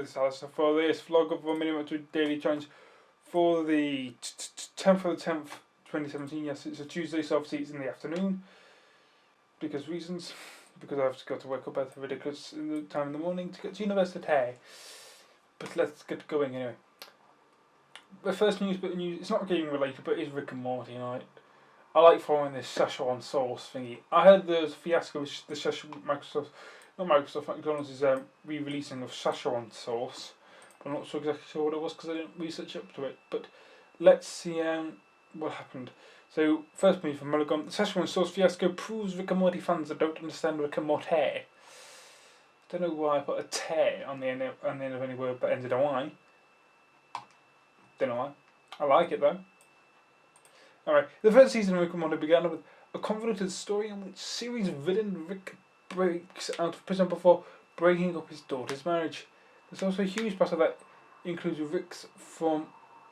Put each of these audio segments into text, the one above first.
this, Alistair, for this vlog of 1 minute to daily challenge for the 10th of the 10th, 2017. Yes, it's a Tuesday, so obviously it's in the afternoon. Because I've got to wake up at a ridiculous time in the morning to get to university. But let's get going anyway. The first bit of news, it's not gaming related, but it is Rick and Morty, and I like following this Szechuan sauce thingy. I heard there's fiasco with the Szechuan McDonald's is re-releasing of Szechuan sauce. I'm not sure exactly what it was because I didn't research up to it. But let's see what happened. So first news from Mulligan: the Szechuan sauce fiasco proves Rick and Morty fans that don't understand Rick and Morty. Don't know why I put a "te" on the end of any word that ended on "y". Don't know why. I like it though. Alright, the first season of Rick and Morty began with a convoluted story in which series villain Rick breaks out of prison before breaking up his daughter's marriage. There's also a huge part of that includes Rick's from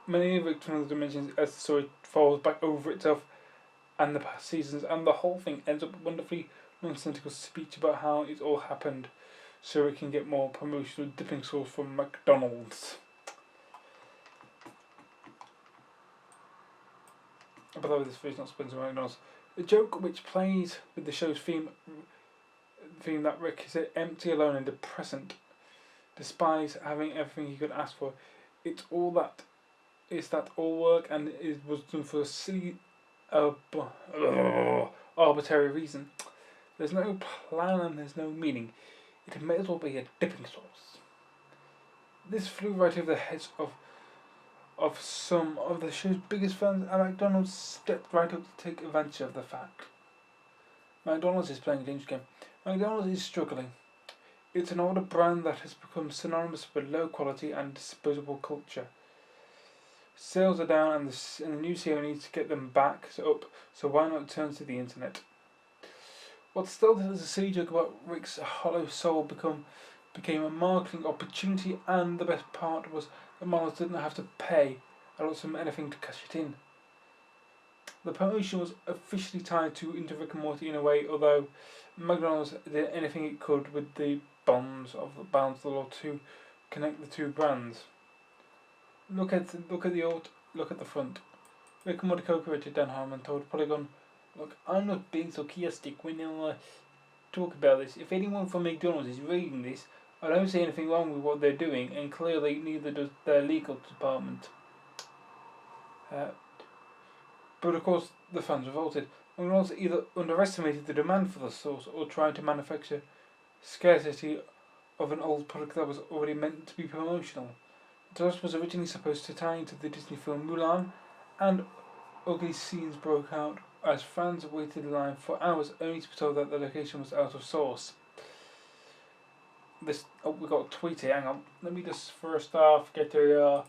many of Rick's dimensions as the story falls back over itself and the past seasons, and the whole thing ends up with a wonderfully nonsensical speech about how it all happened so we can get more promotional dipping sauce from McDonald's. By the way, this video is not sponsored by McDonald's. The joke which plays with the show's theme that Rick is empty, alone and depressant, despite having everything he could ask for. It's that all work and it was done for a silly, arbitrary reason. There's no plan and there's no meaning. It may as well be a dipping sauce. This flew right over the heads of some of the show's biggest fans, and McDonald's stepped right up to take advantage of the fact. McDonald's is playing a dangerous game. McDonald's is struggling. It's an older brand that has become synonymous with low quality and disposable culture. Sales are down and the new CEO needs to get them back up, so why not turn to the internet? What started as a silly joke about Rick's hollow soul became a marketing opportunity, and the best part was that McDonald's didn't have to pay a lot of anything to cash it in. The promotion was officially tied into Rick and Morty in a way, although McDonald's did anything it could with the bounds of the law to connect the two brands. Look at the front. Rick and Morty co-creator Dan Harmon told Polygon, "Look, I'm not being sarcastic when I talk about this. If anyone from McDonald's is reading this, I don't see anything wrong with what they're doing, and clearly neither does their legal department." But of course, the fans revolted. McDonald's either underestimated the demand for the sauce or tried to manufacture scarcity of an old product that was already meant to be promotional. The sauce was originally supposed to tie into the Disney film Mulan, and ugly scenes broke out as fans waited in line for hours only to be told that the location was out of sauce. We got a tweet here. Hang on. Let me just first off get we'll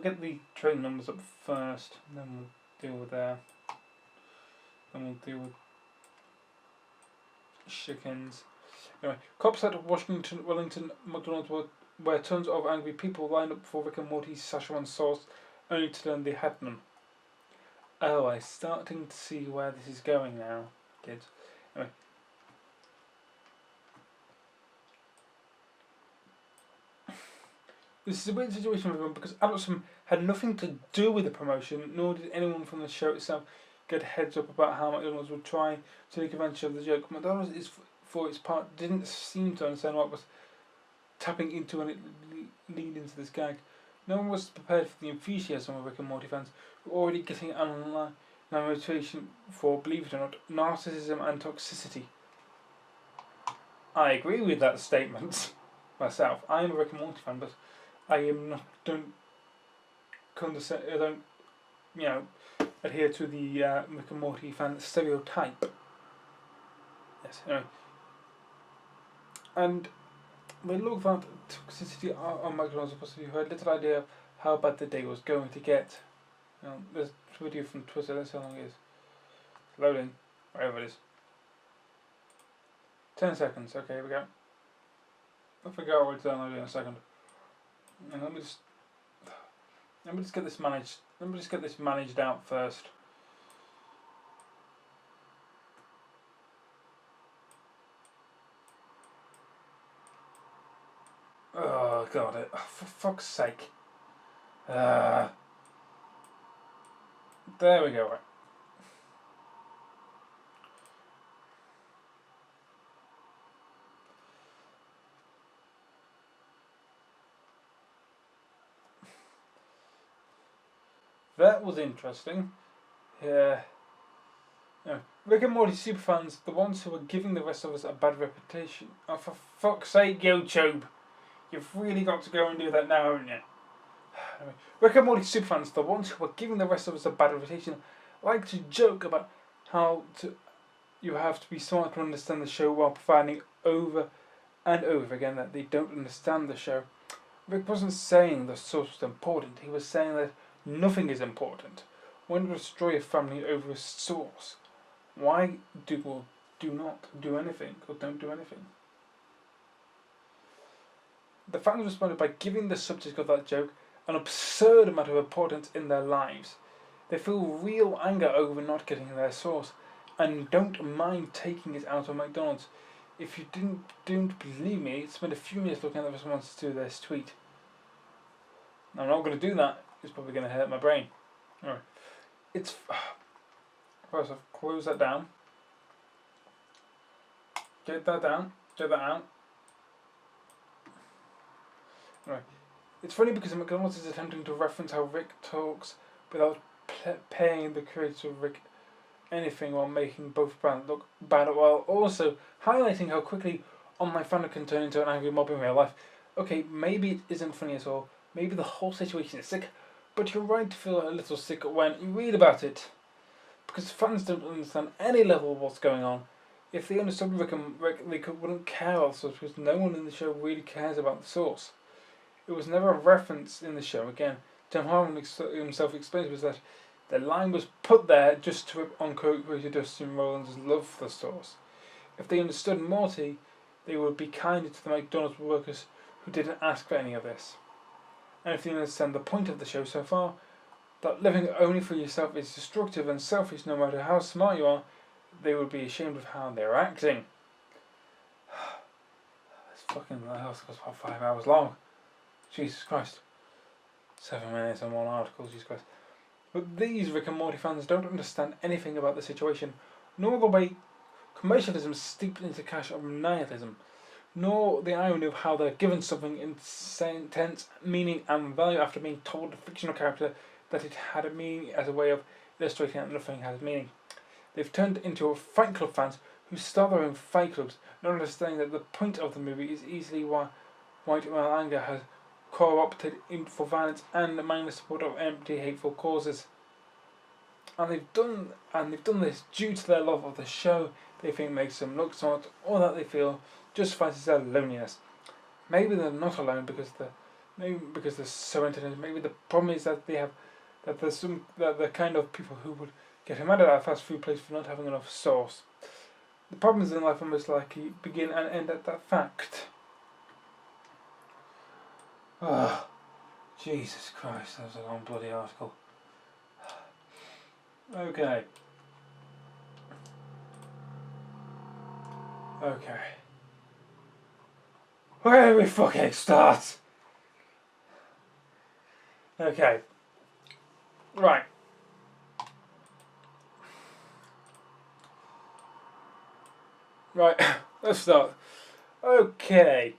get the train numbers up first, and then we'll deal with there. Then we'll deal with chickens. Anyway, cops at Wellington McDonald's where tons of angry people lined up for Rick and Morty's Szechuan sauce, only to learn they had none. Oh, I'm starting to see where this is going now, kids. Anyway. This is a weird situation for everyone because Adult Swim had nothing to do with the promotion, nor did anyone from the show itself get a heads up about how McDonald's would try to take advantage of the joke. McDonald's, for its part, didn't seem to understand what was tapping into and it leaned into this gag. No one was prepared for the enthusiasm of Rick and Morty fans who were already getting an online motivation for, believe it or not, narcissism and toxicity. I agree with that statement myself. I am a Rick and Morty fan, but I don't adhere to the Rick and Morty fan stereotype. Yes, anyway. And we look at toxicity on McDonald's, possibly who had little idea of how bad the day was going to get. There's a video from Twitter, that's how long it is. Loading, wherever it is. 10 seconds, okay, here we go. I'll figure out what it's downloading in a second. And let me just get this managed. Let me just get this managed out first. Oh god, for fuck's sake. There we go. Right. That was interesting. Yeah. No. Rick and Morty superfans, the ones who are giving the rest of us a bad reputation. Oh, for fuck's sake, YouTube. You've really got to go and do that now, haven't you? Anyway, Rick and Morty superfans, the ones who are giving the rest of us a bad reputation, like to joke about how you have to be smart to understand the show while providing over and over again that they don't understand the show. Rick wasn't saying the source was important, he was saying that nothing is important. Why destroy a family over a source? Why do not do anything or don't do anything? The fans responded by giving the subject of that joke an absurd amount of importance in their lives. They feel real anger over not getting their source and don't mind taking it out on McDonald's. If you don't believe me, spend a few minutes looking at the responses to this tweet. I'm not going to do that. It's probably going to hurt my brain. Alright. It's... First off, close that down. Get that down. Get that out. Right. It's funny because McDonald's is attempting to reference how Rick talks without paying the creator of Rick anything while making both brands look bad, while also highlighting how quickly online fandom can turn into an angry mob in real life. Okay, maybe it isn't funny at all. Maybe the whole situation is sick, but you're right to feel a little sick when you read about it. Because fans don't understand any level of what's going on. If they understood Rick, they wouldn't care about the source because no one in the show really cares about the source. It was never a reference in the show. Again, Tim Harmon himself explains was that the line was put there just to unquote Dustin Rollins' love for the source. If they understood Morty, they would be kinder to the McDonald's workers who didn't ask for any of this. And if they understand the point of the show so far, that living only for yourself is destructive and selfish no matter how smart you are, they would be ashamed of how they're acting. This fucking house was about 5 hours long. Jesus Christ. 7 minutes on one article, Jesus Christ. But these Rick and Morty fans don't understand anything about the situation, nor the way commercialism is steeped into cash of nihilism, nor the irony of how they're given something intense meaning and value after being told a fictional character that it had a meaning as a way of illustrating that nothing has meaning. They've turned into a Fight Club fans who start their own fight clubs, not understanding that the point of the movie is easily why white male anger has co-opted for violence and mindless support of empty, hateful causes. And they've done this due to their love of the show they think makes them look smart, or that they feel justifies their loneliness. Maybe they're not alone because they're so entertained. Maybe the problem is that they're kind of people who would get mad at a fast food place for not having enough sauce. The problems in life are most likely begin and end at that fact. Oh, Jesus Christ, that was a long bloody article. Okay. Where do we fucking start? Okay. Right. Let's start. Okay.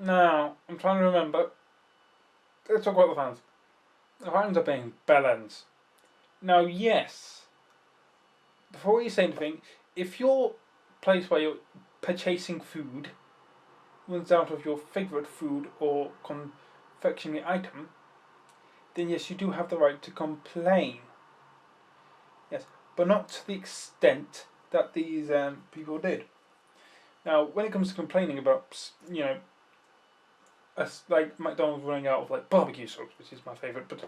Now, I'm trying to remember. Let's talk about the fans. The fans are being bellends. Now, yes. Before you say anything, if your place where you're purchasing food runs out of your favourite food or confectionery item, then yes, you do have the right to complain. Yes, but not to the extent that these people did. Now, when it comes to complaining about, like McDonald's running out of like barbecue sauce, which is my favourite, but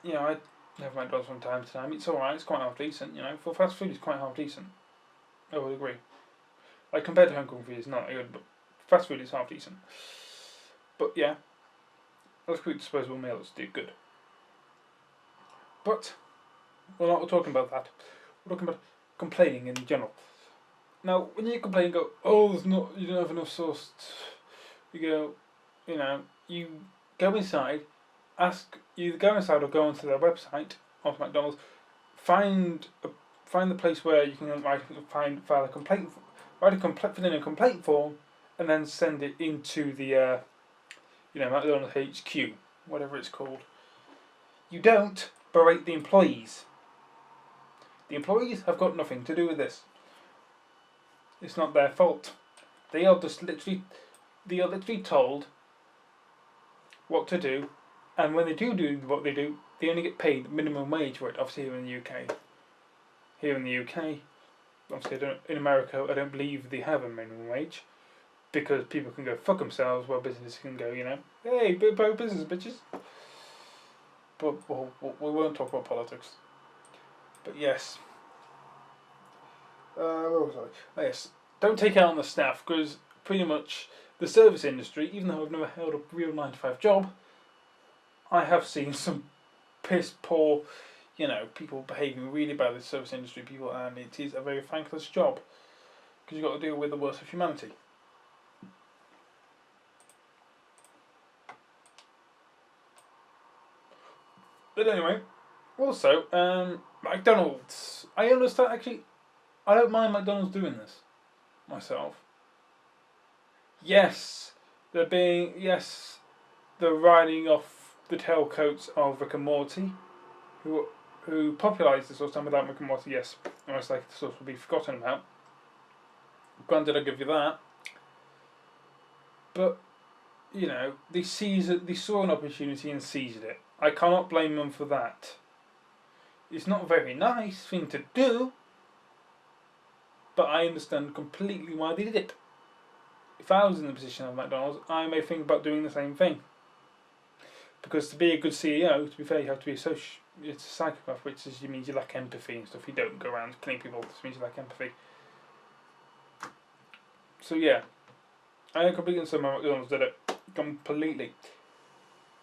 I have McDonald's from time to time. It's alright, it's quite half decent, for fast food it's quite half decent. I would agree. Like compared to home cooked food it's not good, but fast food is half decent. But yeah, let's quick disposable meals do good. But we're not talking about that. We're talking about complaining in general. Now, when you complain, you go, "Oh, you don't have enough sauce you go inside, either go inside or go onto their website of McDonald's, find the place where you can file a complaint, fill in a complaint form, and then send it into the McDonald's HQ, whatever it's called. You don't berate the employees. The employees have got nothing to do with this. It's not their fault. They are literally told what to do, and when they do what they do, they only get paid minimum wage for it. Obviously, here in the UK, obviously, in America, I don't believe they have a minimum wage, because people can go fuck themselves, while businesses can go, hey, pro business bitches. But we won't talk about politics. But yes. Where was I? Oh, yes. Don't take it out on the staff, because pretty much the service industry, even though I've never held a real 9-to-5 job, I have seen some piss poor, people behaving really bad in the service industry, and it is a very thankless job, because you've got to deal with the worst of humanity. But anyway, also, McDonald's. I understand, actually, I don't mind McDonald's doing this myself. Yes, they're riding off the tailcoats of Rick and Morty, who popularised this sort of time. Without Rick and Morty, yes, almost like the source would be forgotten about. Granted, I'll give you that. But, they saw an opportunity and seized it. I cannot blame them for that. It's not a very nice thing to do, but I understand completely why they did it. If I was in the position of McDonald's, I may think about doing the same thing. Because to be a good CEO, to be fair, you have to be it's a psychopath, which means you lack empathy and stuff. You don't go around killing people, this means you lack empathy. So yeah, I completely understand why McDonald's did it. Completely.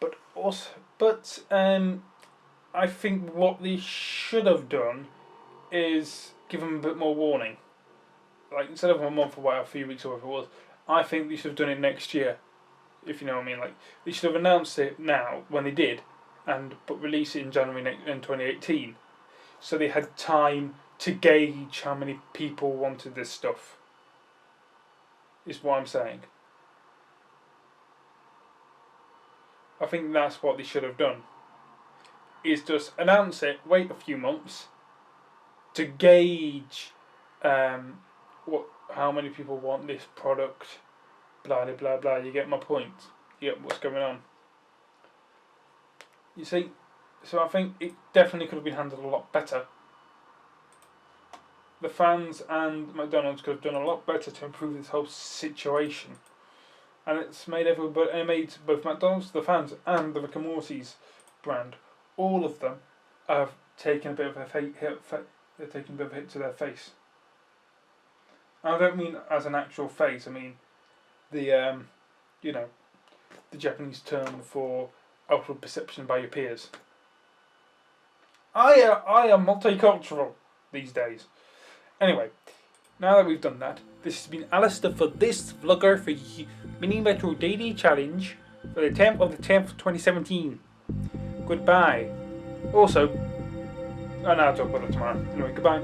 But I think what they should have done is give them a bit more warning. Like, instead of a month or a few weeks or whatever it was, I think they should have done it next year, if you know what I mean. Like, they should have announced it now, when they did, but release it in January in 2018, so they had time to gauge how many people wanted this stuff, is what I'm saying. I think that's what they should have done, is just announce it, wait a few months, to gauge how many people want this product, blah blah blah blah. You get my point. You get what's going on. You see, so I think it definitely could have been handled a lot better. The fans and McDonald's could have done a lot better to improve this whole situation, and it's made both McDonald's, the fans, and the Rick and Morty's brand, all of them have taken a bit of a hit. They're taking a bit of a hit to their face. I don't mean as an actual face. I mean the the Japanese term for outward perception by your peers. I am multicultural these days. Anyway, now that we've done that, this has been Alistair for this vlogger for Mini Metro Daily Challenge for the 10th of the 10th, 2017. Goodbye. Also, and I'll talk about it tomorrow. Anyway, goodbye.